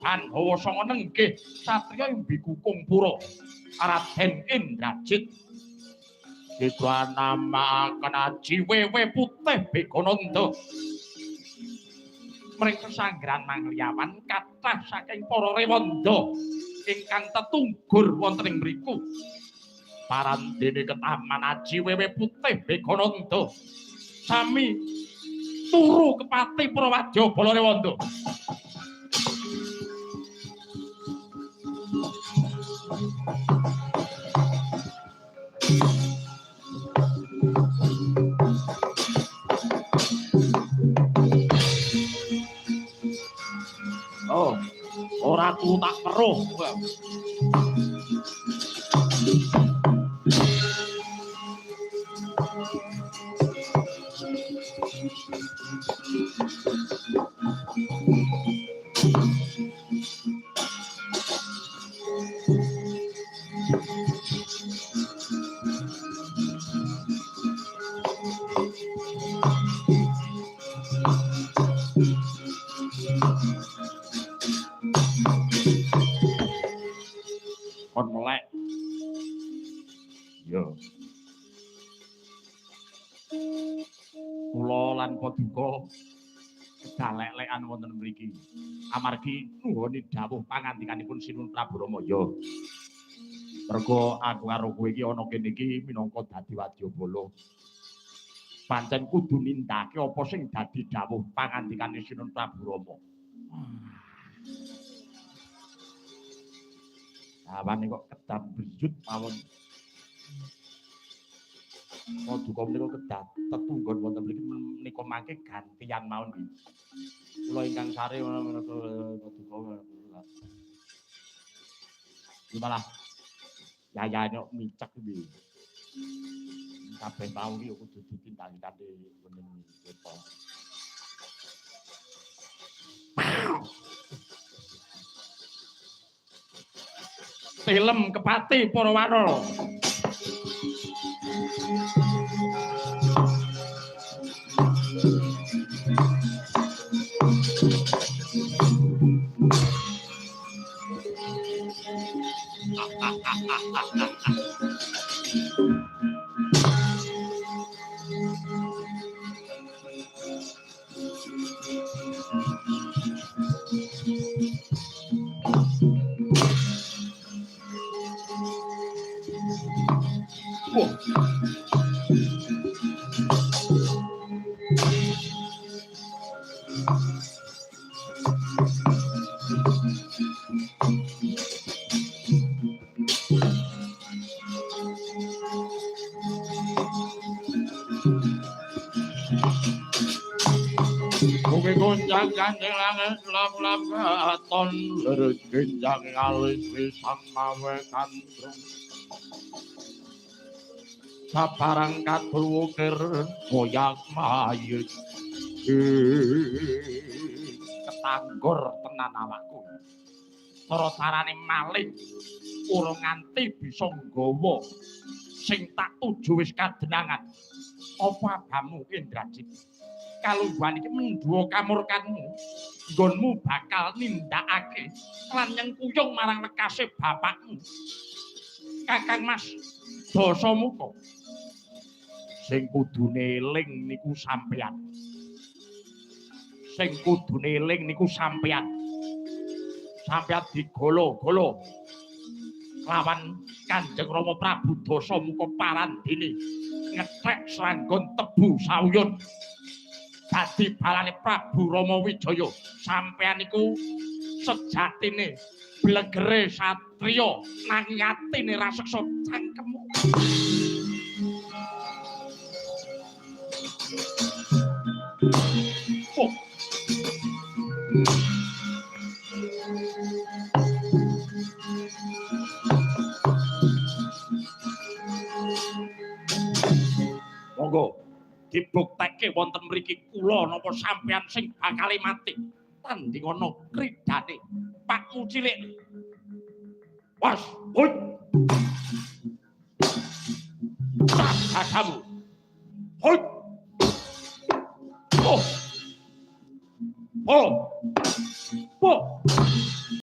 dan hawa sanga nenggih satriya imbiku kumpura Raden Indrajit Sidwanamaken Aji Wewe Putih Begonanda mring sanggrahan mangliawan kathah saking para rewanda ingkang tetunggur wonten ing mriku parandene ketaman Aji Wewe Putih Begonanda sami turu kepati Prawadya Bala Rewanda. Oh, ora ku tak weruh. Kon melek. Yo. Kula lan Paduka dalek-lekan wonten mriki. Amargi nuhuni dawuh pangandikanipun Sinun Prabu Ramaya. Mergo aku karo kowe iki ana kene iki minangka dadi wadyabala. Pancen kudu nindakake apa sing dadi dawuh pangandikane Sinun Prabu Rama. Awane kok kedap bejut mawon. Paduka menika kedat tetunggon wonten mriki menika mangke gantian mawon iki. Kula ingkang sare Paduka. Malah yayane kok micek iki. Kabeh tau iki kudu ditindakake wonten kita. Film Kepati Parawana. Bumi gonjang kanjeng langit lap-lap katon leres genjang alis pisang mawe kandung sabarang katul wukir goyak mayit ketanggur tenan awakku cara carane malih urung nganti bisa nggawa sing tak tuju wis kadenangan apa abamu Indrajit kalungguhan iki mendhuwa kamurkanmu nggonmu bakal nindakake lan nyengkuyung marang lekase bapakmu Kakang Mas Dasamuka sing kudune eling niku sampeyan sampeyan digolo-golo lawan Kanjeng Rama Prabu Dasamuka parandene ngethek sranggon tebu sawuyun dadi balane Prabu Rama Wijaya sampeyan iku sejatine blegere satriya nanging atine raseksa cangkemmu monggo dibuktekke wonten mriki kula napa sampeyan sing bakal mati tanding ana kridane pakmu cilik was hut kamu hut oh Wah.